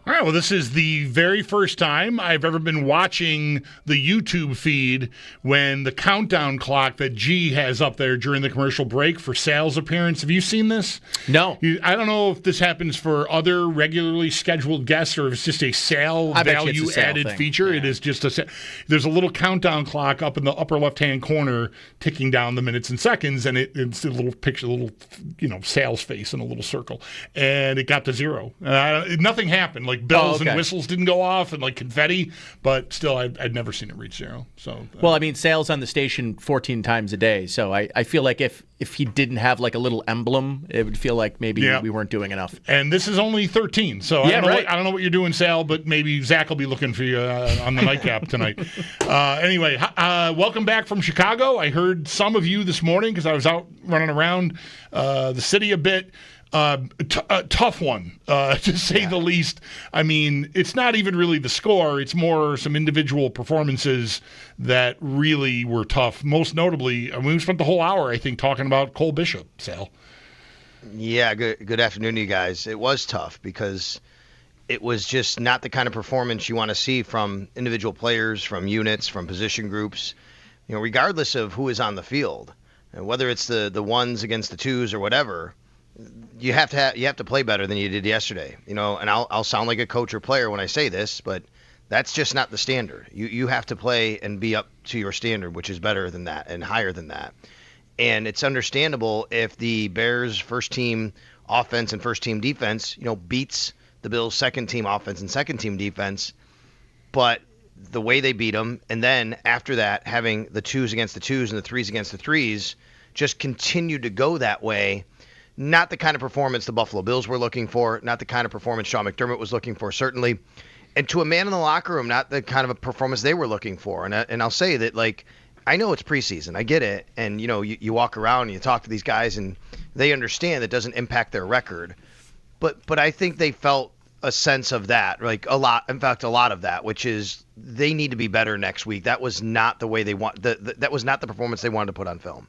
All right, well, this is the very first time I've ever been watching the YouTube feed when the countdown clock that G has up there during the commercial break for Sal's appearance. Have you seen this? No. I don't know if this happens for other regularly scheduled guests or if it's just a Sal value-added feature. Yeah. It is just there's a little countdown clock up in the upper left-hand corner ticking down the minutes and seconds, and it's a little picture, Sal's face in a little circle. And it got to 0. Nothing happened. Like bells and whistles didn't go off and like confetti, but still I'd never seen it reach 0. So well, I mean, Sal's on the station 14 times a day, so I feel like if he didn't have like a little emblem, it would feel like maybe we weren't doing enough. And this is only 13, so I don't know what you're doing, Sal, but maybe Zach will be looking for you on the nightcap tonight. Anyway, welcome back from Chicago. I heard some of you this morning because I was out running around the city a bit. A tough one, to say the least. I mean, it's not even really the score. It's more some individual performances that really were tough. Most notably, we spent the whole hour, I think, talking about Cole Bishop, Sal. Yeah, good afternoon to you guys. It was tough because it was just not the kind of performance you want to see from individual players, from units, from position groups, regardless of who is on the field. And whether it's the ones against the twos or whatever, you have to play better than you did yesterday, and I'll sound like a coach or player when I say this, but that's just not the standard. You have to play and be up to your standard, which is better than that and higher than that. And it's understandable if the Bears' first team offense and first team defense, beats the Bills' second team offense and second team defense, but the way they beat them, and then after that having the twos against the twos and the threes against the threes just continue to go that way. Not the kind of performance the Buffalo Bills were looking for, not the kind of performance Sean McDermott was looking for, certainly. And to a man in the locker room, not the kind of a performance they were looking for. And I'll say that, I know it's preseason. I get it. And, you walk around and you talk to these guys and they understand that doesn't impact their record. But I think they felt a sense of that, a lot of that, which is they need to be better next week. That was not the way they want. That was not the performance they wanted to put on film.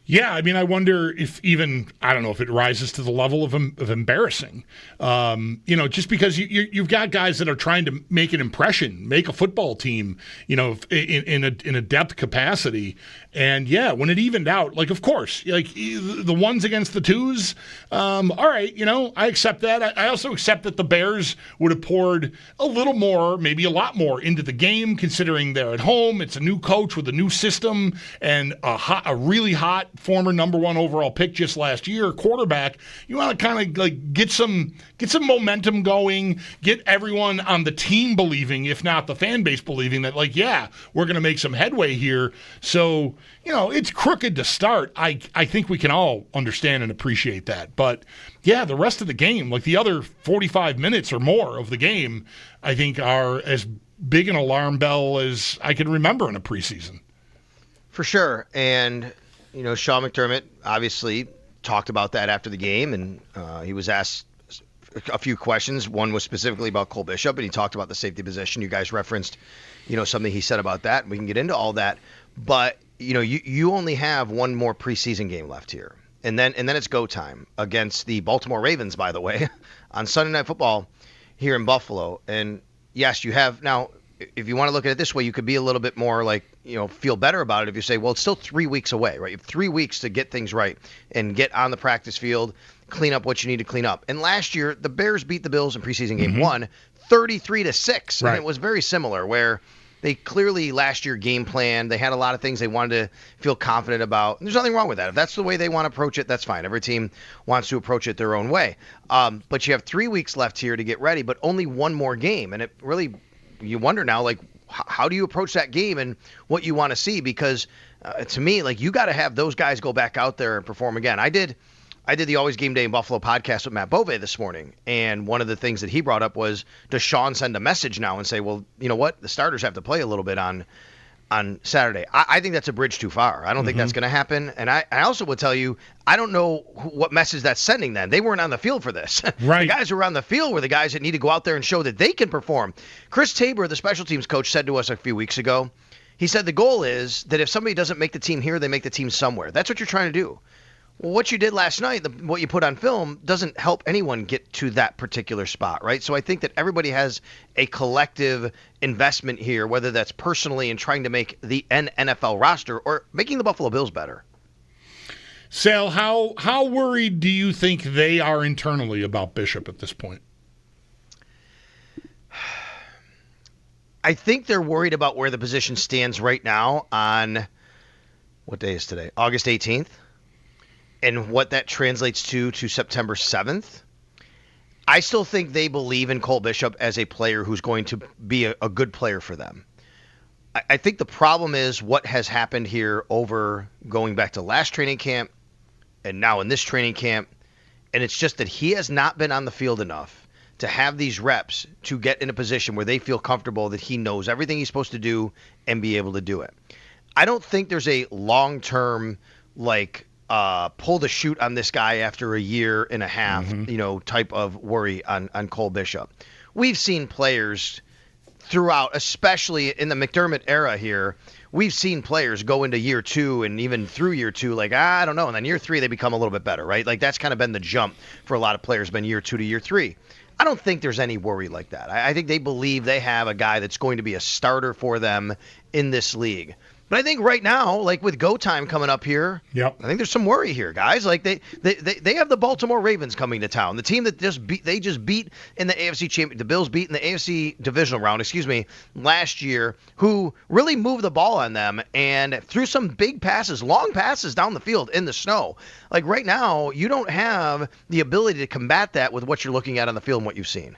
Yeah, I mean, I wonder if even, I don't know if it rises to the level of embarrassing. Just because you've got guys that are trying to make an impression, make a football team, in a depth capacity. And yeah, when it evened out, of course, the ones against the twos, all right, I accept that. I also accept that the Bears would have poured a little more, maybe a lot more into the game, considering they're at home. It's a new coach with a new system and a really hot former number 1 overall pick just last year, quarterback. You want to kind of get some momentum going, get everyone on the team believing, if not the fan base believing that we're going to make some headway here. So, it's crooked to start. I think we can all understand and appreciate that. But yeah, the rest of the game, the other 45 minutes or more of the game, I think are as big an alarm bell as I can remember in a preseason. For sure. And Sean McDermott obviously talked about that after the game, and he was asked a few questions. One was specifically about Cole Bishop, and he talked about the safety position. You guys referenced, something he said about that, and we can get into all that. But, you only have one more preseason game left here. And then it's go time against the Baltimore Ravens, by the way, on Sunday Night Football here in Buffalo. And yes, you have now, if you want to look at it this way, you could be a little bit more feel better about it if you say, well, it's still 3 weeks away, right? You have 3 weeks to get things right and get on the practice field, clean up what you need to clean up. And last year, the Bears beat the Bills in preseason game 1, 33-6. Right. And it was very similar where they clearly last year game planned. They had a lot of things they wanted to feel confident about. And there's nothing wrong with that. If that's the way they want to approach it, that's fine. Every team wants to approach it their own way. But you have 3 weeks left here to get ready, but only one more game. And it really, you wonder now, how do you approach that game and what you want to see? Because to me, you got to have those guys go back out there and perform again. I did the Always Game Day in Buffalo podcast with Matt Bove this morning, and one of the things that he brought up was, does Sean send a message now and say, well, you know what, the starters have to play a little bit on Saturday? I think that's a bridge too far. I don't think that's going to happen. And I also would tell you, I don't know what message that's sending then. They weren't on the field for this. Right. The guys who were on the field were the guys that need to go out there and show that they can perform. Chris Tabor, the special teams coach, said to us a few weeks ago, he said the goal is that if somebody doesn't make the team here, they make the team somewhere. That's what you're trying to do. Well, what you did last night, what you put on film, doesn't help anyone get to that particular spot, right? So I think that everybody has a collective investment here, whether that's personally in trying to make the NFL roster or making the Buffalo Bills better. Sal, how worried do you think they are internally about Bishop at this point? I think they're worried about where the position stands right now on, what day is today? August 18th. And what that translates to September 7th. I still think they believe in Cole Bishop as a player who's going to be a good player for them. I think the problem is what has happened here over going back to last training camp and now in this training camp. And it's just that he has not been on the field enough to have these reps to get in a position where they feel comfortable that he knows everything he's supposed to do and be able to do it. I don't think there's a long-term, pull the chute on this guy after a year and a half, type of worry on Cole Bishop. We've seen players throughout, especially in the McDermott era here, we've seen players go into year 2 and even through year 2, I don't know. And then year 3, they become a little bit better, right? That's kind of been the jump for a lot of players, been year 2 to year 3. I don't think there's any worry like that. I think they believe they have a guy that's going to be a starter for them in this league. But I think right now, with go time coming up here, I think there's some worry here, guys. They have the Baltimore Ravens coming to town, the team that just beat in the AFC champion, the Bills beat in the AFC divisional round, last year, who really moved the ball on them and threw some big passes, long passes down the field in the snow. Right now, you don't have the ability to combat that with what you're looking at on the field and what you've seen.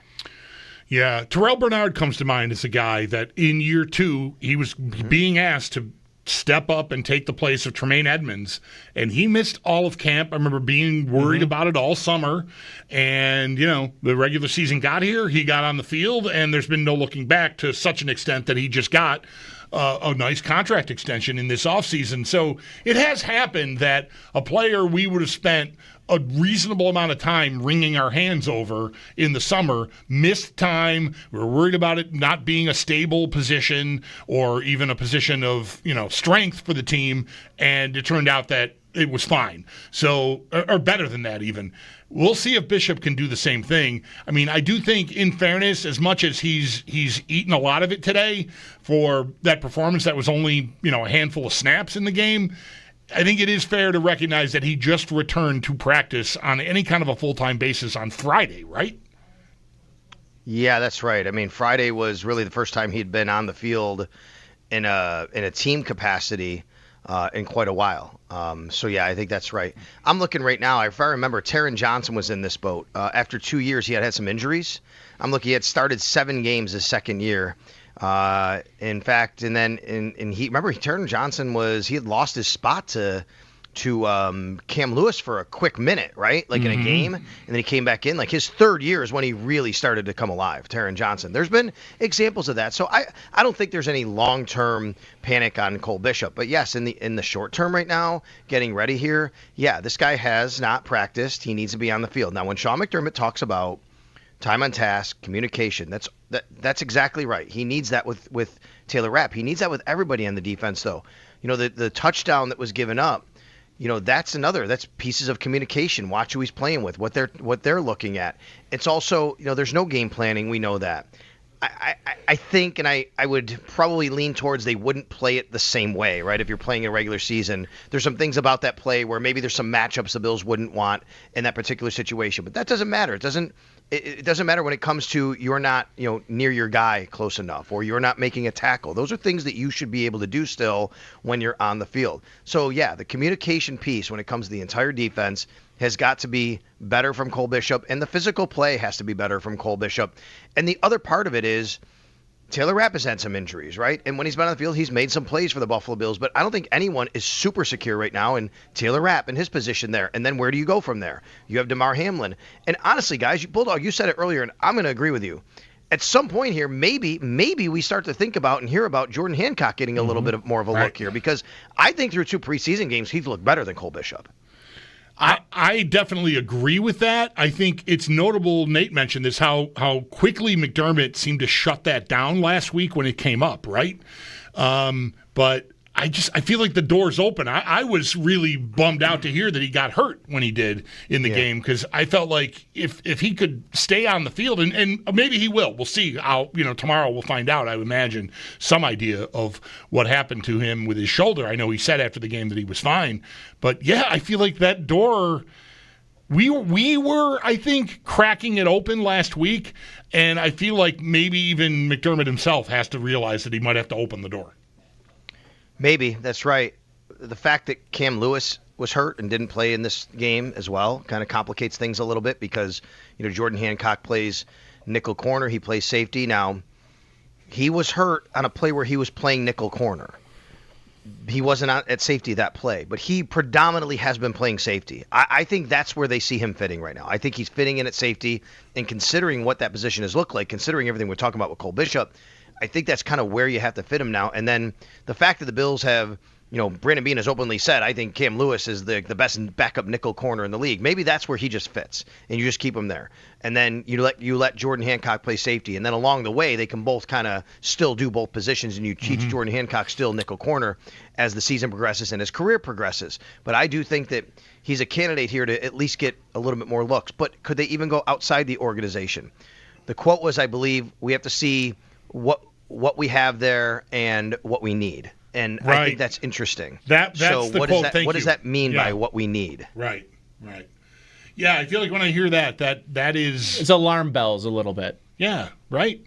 Yeah, Terrell Bernard comes to mind as a guy that in year 2, he was being asked to step up and take the place of Tremaine Edmonds, and he missed all of camp. I remember being worried about it all summer, and the regular season got here, he got on the field, and there's been no looking back to such an extent that he just got a nice contract extension in this offseason. So it has happened that a player we would have spent a reasonable amount of time wringing our hands over in the summer missed time. We're worried about it not being a stable position or even a position of strength for the team, and it turned out that it was fine. So, or better than that even. We'll see if Bishop can do the same thing. I mean, I do think, in fairness, as much as he's eaten a lot of it today for that performance that was only a handful of snaps in the game, I think it is fair to recognize that he just returned to practice on any kind of a full-time basis on Friday, right? Yeah, that's right. I mean, Friday was really the first time he'd been on the field in a team capacity in quite a while. So, yeah, I think that's right. I'm looking right now. If I remember, Taron Johnson was in this boat. After 2 years, he had some injuries. I'm looking, he had started 7 games his second year. In fact, and then Taron Johnson he had lost his spot to Cam Lewis for a quick minute, right? In a game, and then he came back in. His third year is when he really started to come alive, Taron Johnson. There's been examples of that. So I don't think there's any long-term panic on Cole Bishop. But yes, in the short term right now, getting ready here, yeah, this guy has not practiced. He needs to be on the field. Now, when Sean McDermott talks about time on task, communication, that's exactly right. He needs that with Taylor Rapp. He needs that with everybody on the defense, though. The touchdown that was given up, that's pieces of communication. Watch who he's playing with, what they're looking at. It's also, there's no game planning. We know that. I think, and I would probably lean towards they wouldn't play it the same way, right? If you're playing a regular season, there's some things about that play where maybe there's some matchups the Bills wouldn't want in that particular situation. But that doesn't matter. It doesn't matter when it comes to you're not near your guy close enough or you're not making a tackle. Those are things that you should be able to do still when you're on the field. So, yeah, the communication piece when it comes to the entire defense has got to be better from Cole Bishop, and the physical play has to be better from Cole Bishop. And the other part of it is Taylor Rapp has had some injuries, right? And when he's been on the field, he's made some plays for the Buffalo Bills, but I don't think anyone is super secure right now in Taylor Rapp and his position there. And then where do you go from there? You have DeMar Hamlin. And honestly, guys, Bulldog, you said it earlier, and I'm going to agree with you. At some point here, maybe we start to think about and hear about Jordan Hancock getting a little bit more of a look here, because I think through 2 preseason games, he's looked better than Cole Bishop. I definitely agree with that. I think it's notable, Nate mentioned this, how quickly McDermott seemed to shut that down last week when it came up, right? But I feel like the door's open. I was really bummed out to hear that he got hurt when he did in the game, because I felt like if he could stay on the field, and maybe he will. We'll see. Tomorrow we'll find out. I would imagine some idea of what happened to him with his shoulder. I know he said after the game that he was fine, but yeah, I feel like that door. We were, I think, cracking it open last week, and I feel like maybe even McDermott himself has to realize that he might have to open the door. Maybe, that's right. The fact that Cam Lewis was hurt and didn't play in this game as well kind of complicates things a little bit, because Jordan Hancock plays nickel corner, he plays safety. Now, he was hurt on a play where he was playing nickel corner. He wasn't at safety that play, but he predominantly has been playing safety. I think that's where they see him fitting right now. I think he's fitting in at safety, and considering what that position has looked like, considering everything we're talking about with Cole Bishop, I think that's kind of where you have to fit him now. And then the fact that the Bills have, Brandon Beane has openly said, I think Cam Lewis is the best backup nickel corner in the league. Maybe that's where he just fits, and you just keep him there. And then you let Jordan Hancock play safety, and then along the way they can both kind of still do both positions, and you teach Jordan Hancock still nickel corner as the season progresses and his career progresses. But I do think that he's a candidate here to at least get a little bit more looks. But could they even go outside the organization? The quote was, I believe, we have to see what we have there and what we need. And right. I think that's interesting. That's so the what quote. Is that, what does that mean by what we need? Right. Yeah, I feel like when I hear that is... It's alarm bells a little bit. Yeah, right.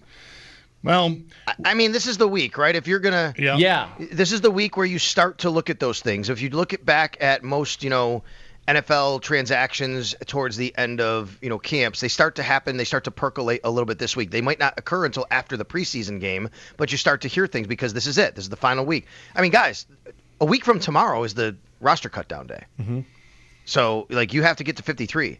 Well... I mean, this is the week, right? If you're going to... Yeah. This is the week where you start to look at those things. If you look back at most, NFL transactions towards the end of, camps, they start to happen. They start to percolate a little bit this week. They might not occur until after the preseason game, but you start to hear things because this is it. This is the final week. I mean, guys, a week from tomorrow is the roster cut down day. Mm-hmm. So, you have to get to 53.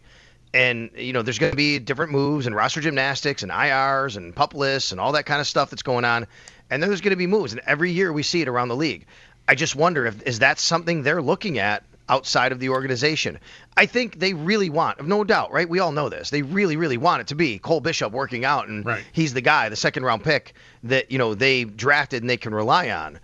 And, there's going to be different moves and roster gymnastics and IRs and pup lists and all that kind of stuff that's going on. And then there's going to be moves. And every year we see it around the league. I just wonder is that something they're looking at outside of the organization? I think they really want, no doubt, right? We all know this. They really, really want it to be Cole Bishop working out, and right. He's the guy, the second-round pick that, they drafted and they can rely on.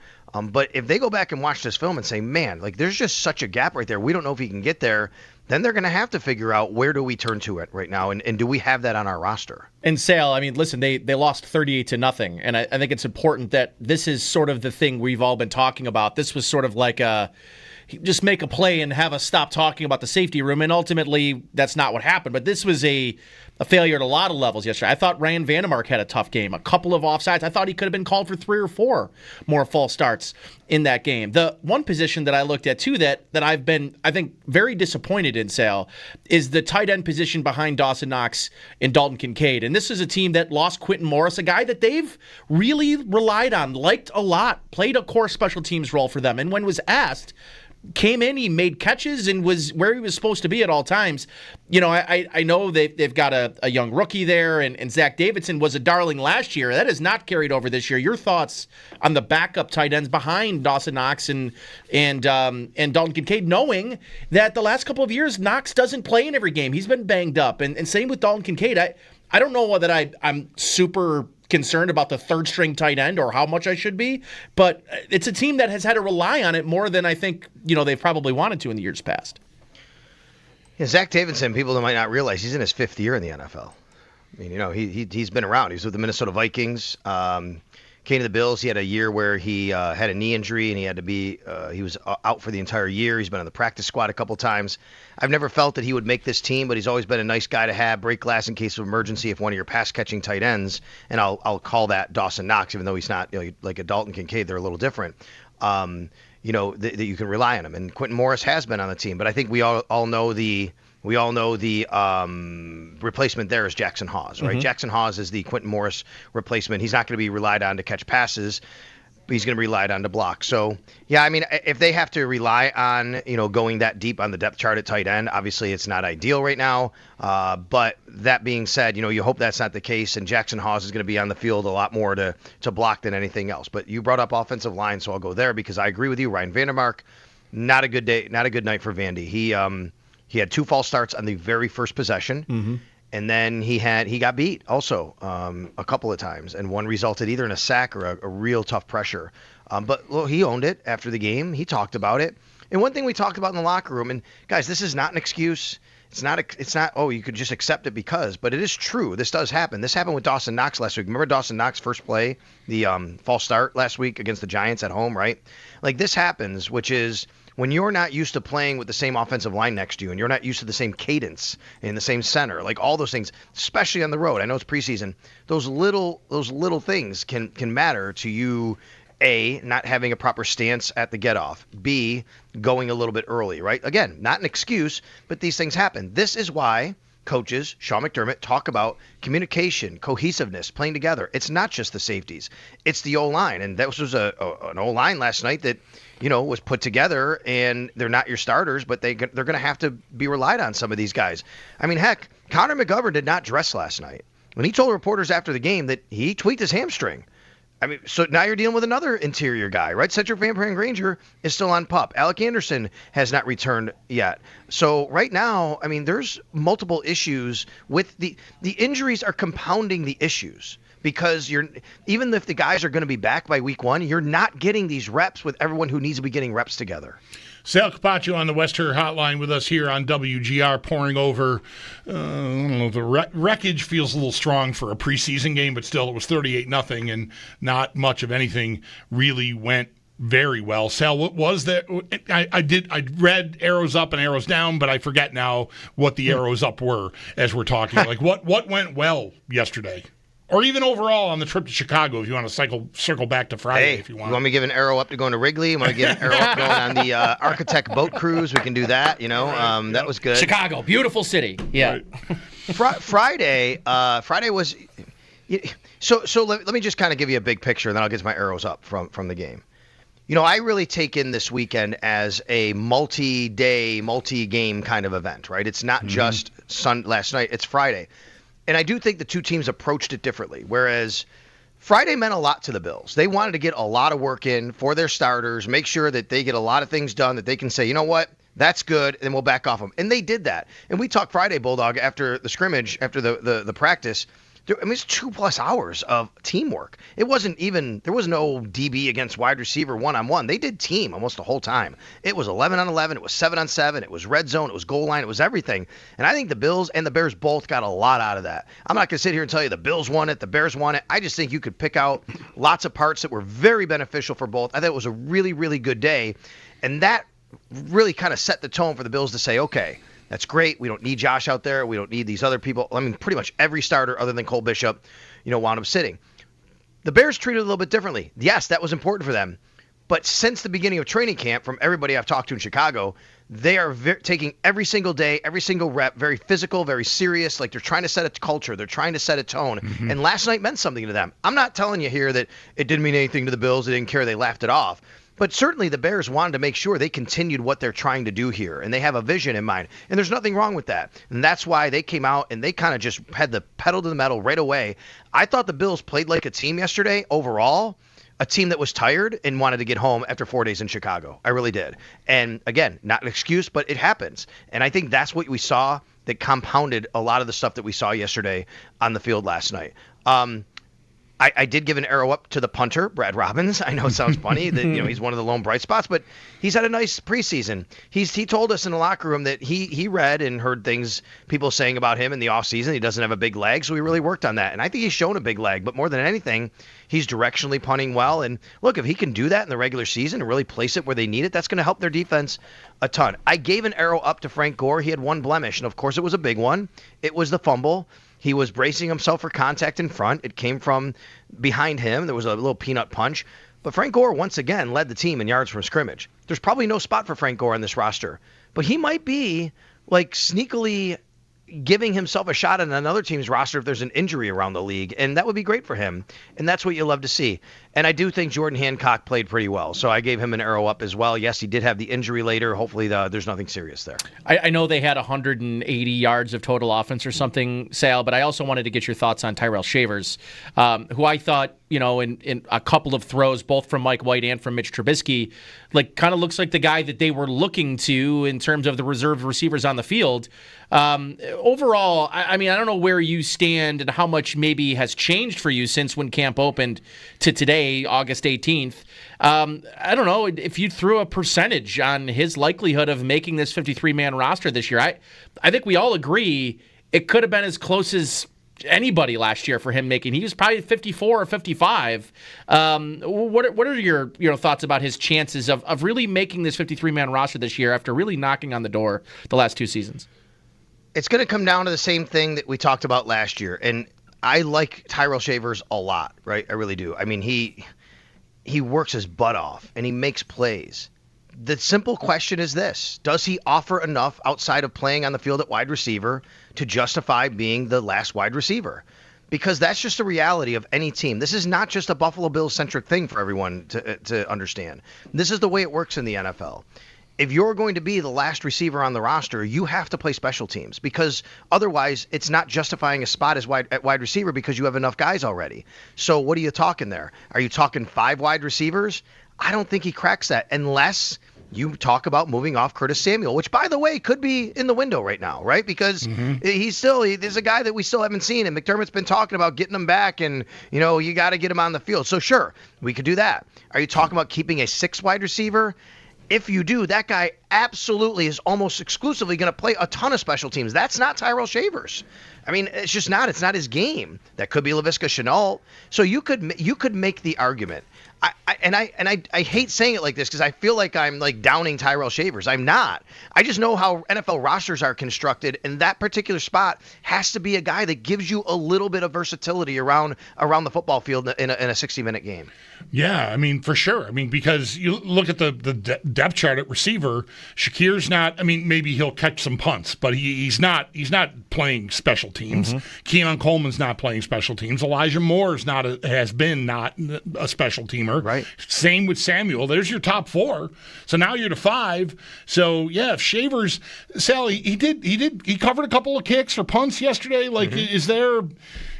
But if they go back and watch this film and say, man, there's just such a gap right there, we don't know if he can get there, then they're going to have to figure out where do we turn to it right now, and do we have that on our roster? And Sal, I mean, listen, they lost 38-0, and I think it's important that this is sort of the thing we've all been talking about. This was sort of like just make a play and have us stop talking about the safety room, and ultimately that's not what happened. But this was a failure at a lot of levels yesterday. I thought Ryan Vandermark had a tough game, a couple of offsides. I thought he could have been called for 3 or 4 more false starts in that game. The one position that I looked at too that I've been, I think, very disappointed in, Sal, is the tight end position behind Dawson Knox and Dalton Kincaid. And this is a team that lost Quentin Morris, a guy that they've really relied on, liked a lot, played a core special teams role for them, and when was asked, came in, he made catches, and was where he was supposed to be at all times. I know they've got a young rookie there, and Zach Davidson was a darling last year. That has not carried over this year. Your thoughts on the backup tight ends behind Dawson Knox and Dalton Kincaid, knowing that the last couple of years Knox doesn't play in every game. He's been banged up, and same with Dalton Kincaid. I don't know that I'm super concerned about the third string tight end or how much I should be, but it's a team that has had to rely on it more than I think they've probably wanted to in the years past. Yeah, Zach Davidson, people that might not realize, he's in his 5th year in the NFL. I mean, he's been around. He was with the Minnesota Vikings, came to the Bills. He had a year where he had a knee injury, and he had to be he was out for the entire year. He's been on the practice squad a couple times. I've never felt that he would make this team, but he's always been a nice guy to have, break glass in case of emergency if one of your pass-catching tight ends, and I'll call that Dawson Knox, even though he's not like a Dalton Kincaid. They're a little different. That you can rely on him. And Quentin Morris has been on the team, but I think we all know the replacement there is Jackson Hawes, right? Mm-hmm. Jackson Hawes is the Quentin Morris replacement. He's not going to be relied on to catch passes, but he's going to be relied on to block. So, yeah, I mean, if they have to rely on, going that deep on the depth chart at tight end, obviously it's not ideal right now. But that being said, you hope that's not the case, and Jackson Hawes is going to be on the field a lot more to block than anything else. But you brought up offensive line, so I'll go there because I agree with you. Ryan Vandermark, not a good day, not a good night for Vandy. He had 2 false starts on the very first possession, And then he got beat also a couple of times, and one resulted either in a sack or a real tough pressure. But well, he owned it after the game. He talked about it. And one thing we talked about in the locker room, and guys, this is not an excuse. It's not, oh, you could just accept it because, but it is true. This does happen. This happened with Dawson Knox last week. Remember Dawson Knox first play, the false start last week against the Giants at home, right? Like this happens, which is when you're not used to playing with the same offensive line next to you and you're not used to the same cadence in the same center, like all those things, especially on the road. I know it's preseason. Those little things can matter to you. A, not having a proper stance at the get-off. B, going a little bit early, right? Again, not an excuse, but these things happen. This is why coaches, Sean McDermott, talk about communication, cohesiveness, playing together. It's not just the safeties. It's the O-line. And that was an O-line last night that, was put together, and they're not your starters, but they're going to have to be relied on, some of these guys. I mean, heck, Connor McGovern did not dress last night. When he told reporters after the game that he tweaked his hamstring. I mean, so now you're dealing with another interior guy, right? Cedric Van Granger is still on PUP. Alec Anderson has not returned yet. So right now, I mean, there's multiple issues with the injuries are compounding the issues because even if the guys are going to be back by week 1, you're not getting these reps with everyone who needs to be getting reps together. Sal Capaccio on the Western Hotline with us here on WGR, pouring over, I don't know, the wreckage feels a little strong for a preseason game, but still it was 38-0, and not much of anything really went very well. Sal, what was that? I read arrows up and arrows down, but I forget now what the arrows up were as we're talking. Like what went well yesterday? Or even overall on the trip to Chicago, if you want to circle back to Friday, if you want. You want me to give an arrow up to going to Wrigley? You want to give an arrow up going on the Architect boat cruise? We can do that, Right. That was good. Chicago, beautiful city. Yeah. Right. Friday was so let me just kind of give you a big picture, and then I'll get to my arrows up from the game. I really take in this weekend as a multi-day, multi-game kind of event, right? It's not just last night, it's Friday. And I do think the two teams approached it differently, whereas Friday meant a lot to the Bills. They wanted to get a lot of work in for their starters, make sure that they get a lot of things done that they can say, you know what, that's good, and we'll back off them. And they did that. And we talked Friday, Bulldog, after the scrimmage, after the practice. It's 2+ hours of teamwork. There was no DB against wide receiver one-on-one. They did team almost the whole time. It was 11-on-11. It was 7-on-7. It was red zone. It was goal line. It was everything. And I think the Bills and the Bears both got a lot out of that. I'm not going to sit here and tell you the Bills won it, the Bears won it. I just think you could pick out lots of parts that were very beneficial for both. I thought it was a really, really good day. And that really kind of set the tone for the Bills to say, okay, that's great. We don't need Josh out there. We don't need these other people. I mean, pretty much every starter other than Cole Bishop, wound up sitting. The Bears treated it a little bit differently. Yes, that was important for them. But since the beginning of training camp, from everybody I've talked to in Chicago, they are taking every single day, every single rep, very physical, very serious. Like they're trying to set a culture. They're trying to set a tone. Mm-hmm. And last night meant something to them. I'm not telling you here that it didn't mean anything to the Bills. They didn't care. They laughed it off. But certainly the Bears wanted to make sure they continued what they're trying to do here, and they have a vision in mind. And there's nothing wrong with that. And that's why they came out and they kind of just had the pedal to the metal right away. I thought the Bills played like a team yesterday overall, a team that was tired and wanted to get home after 4 days in Chicago. I really did. And again, not an excuse, but it happens. And I think that's what we saw that compounded a lot of the stuff that we saw yesterday on the field last night. I did give an arrow up to the punter, Brad Robbins. I know it sounds funny that he's one of the lone bright spots, but he's had a nice preseason. He told us in the locker room that he read and heard things people saying about him in the offseason. He doesn't have a big leg, so he really worked on that. And I think he's shown a big leg, but more than anything, he's directionally punting well. And look, if he can do that in the regular season and really place it where they need it, that's going to help their defense a ton. I gave an arrow up to Frank Gore. He had one blemish, and of course it was a big one. It was the fumble. He was bracing himself for contact in front. It came from behind him. There was a little peanut punch. But Frank Gore, once again, led the team in yards from scrimmage. There's probably no spot for Frank Gore on this roster. But he might be, like, sneakily giving himself a shot on another team's roster if there's an injury around the league. And that would be great for him. And that's what you love to see. And I do think Jordan Hancock played pretty well. So I gave him an arrow up as well. Yes, he did have the injury later. Hopefully there's nothing serious there. I know they had 180 yards of total offense or something, Sal, but I also wanted to get your thoughts on Tyrell Shavers, who I thought in a couple of throws, both from Mike White and from Mitch Trubisky, like kind of looks like the guy that they were looking to in terms of the reserve receivers on the field. Overall, I mean, I don't know where you stand and how much maybe has changed for you since when camp opened to today, August 18th. I don't know if you threw a percentage on his likelihood of making this 53-man roster this year. I think we all agree it could have been as close as anybody last year for him making. He was probably 54 or 55. What are your thoughts about his chances of really making this 53-man roster this year after really knocking on the door the last 2 seasons? It's going to come down to the same thing that we talked about last year. And I like Tyrell Shavers a lot, right? I really do. I mean, he works his butt off and he makes plays. The simple question is this: does he offer enough outside of playing on the field at wide receiver to justify being the last wide receiver? Because that's just the reality of any team. This is not just a Buffalo Bills-centric thing for everyone to understand. This is the way it works in the NFL. If you're going to be the last receiver on the roster, you have to play special teams, because otherwise it's not justifying a spot at wide receiver because you have enough guys already. So what are you talking there? Are you talking 5 wide receivers? I don't think he cracks that unless you talk about moving off Curtis Samuel, which, by the way, could be in the window right now, right? Because there's a guy that we still haven't seen, and McDermott's been talking about getting him back, and, you got to get him on the field. So, sure, we could do that. Are you talking about keeping a 6 wide receiver? If you do, that guy absolutely is almost exclusively going to play a ton of special teams. That's not Tyrell Shavers. I mean, it's just not. It's not his game. That could be Laviska Shenault. So you could make the argument. I hate saying it like this because I feel like I'm like downing Tyrell Shavers. I'm not. I just know how NFL rosters are constructed, and that particular spot has to be a guy that gives you a little bit of versatility around the football field in a 60-minute game. Yeah, I mean, for sure. I mean, because you look at the depth chart at receiver, Shakir's not. I mean, maybe he'll catch some punts, but he's not playing special teams. Keon Coleman's not playing special teams. Elijah Moore's has been not a special teamer. Right. Same with Samuel. There's your top 4. So now you're to 5. So yeah, if Shavers, Sally, he covered a couple of kicks or punts yesterday. Like, is there,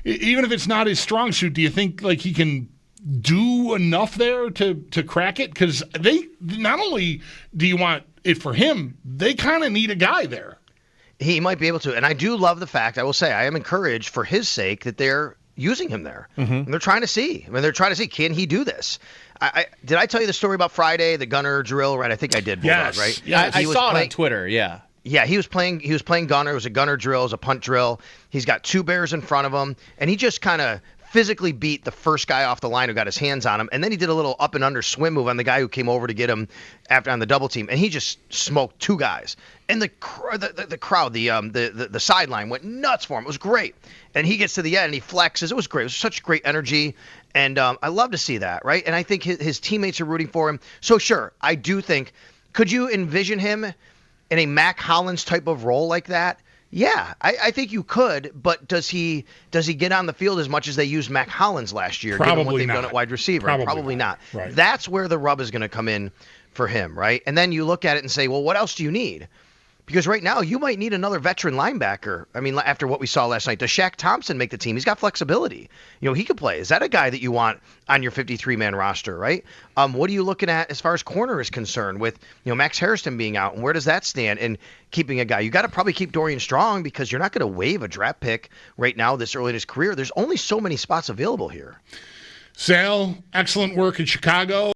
even if it's not his strong suit, do you think like he can do enough there to crack it? Because they not only do you want it for him, they kind of need a guy there. He might be able to, and I do love the fact. I will say I am encouraged for his sake that they're using him there. And they're trying to see. I mean, they're trying to see, can he do this? Did I tell you the story about Friday, the gunner drill? Right, I think I did. Bulldog, yes, right? Yeah, I saw it on Twitter. Yeah. Yeah, he was playing gunner. It was a gunner drill. It was a punt drill. He's got 2 bears in front of him, and he just kind of physically beat the first guy off the line who got his hands on him, and then he did a little up and under swim move on the guy who came over to get him after on the double team, and he just smoked 2 guys. And the crowd, the sideline went nuts for him. It was great. And he gets to the end and he flexes. It was great. It was such great energy, and I love to see that, right? And I think his teammates are rooting for him. So sure, I do think. Could you envision him in a Mac Hollins type of role like that? Yeah, I think you could, but does he get on the field as much as they used Mac Hollins last year, given what they've done at wide receiver? Probably not. Right. That's where the rub is going to come in for him, right? And then you look at it and say, well, what else do you need? Because right now you might need another veteran linebacker. I mean, after what we saw last night, does Shaq Thompson make the team? He's got flexibility. He could play. Is that a guy that you want on your 53-man roster, right? What are you looking at as far as corner is concerned with, Max Harrison being out, and where does that stand? And keeping a guy, you got to probably keep Dorian Strong because you're not going to waive a draft pick right now this early in his career. There's only so many spots available here. Sal, excellent work in Chicago.